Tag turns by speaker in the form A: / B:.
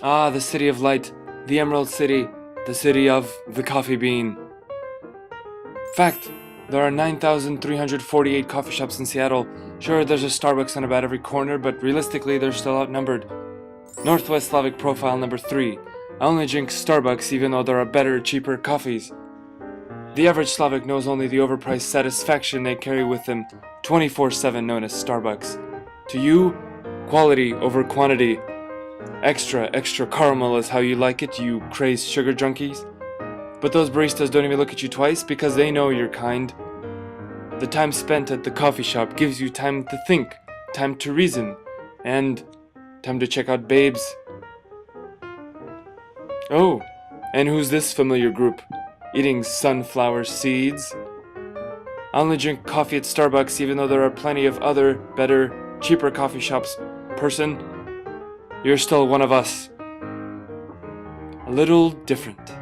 A: Ah, the city of light, the Emerald City, the city of the coffee bean. Fact, there are 9,348 coffee shops in Seattle. Sure, there's a Starbucks on about every corner, but realistically, they're still outnumbered. Northwest Slavic profile number 3. I only drink Starbucks even though there are better, cheaper coffees. The average Slavic knows only the overpriced satisfaction they carry with them 24/7, known as Starbucks. To you, quality over quantity. Extra, extra caramel is how you like it, you crazed sugar junkies. But those baristas don't even look at you twice because they know you're kind. The time spent at the coffee shop gives you time to think, time to reason, and time to check out babes. Oh, and who's this familiar group? Eating sunflower seeds? I only drink coffee at Starbucks even though there are plenty of other, better, cheaper coffee shops. Person, you're still one of us. A little different.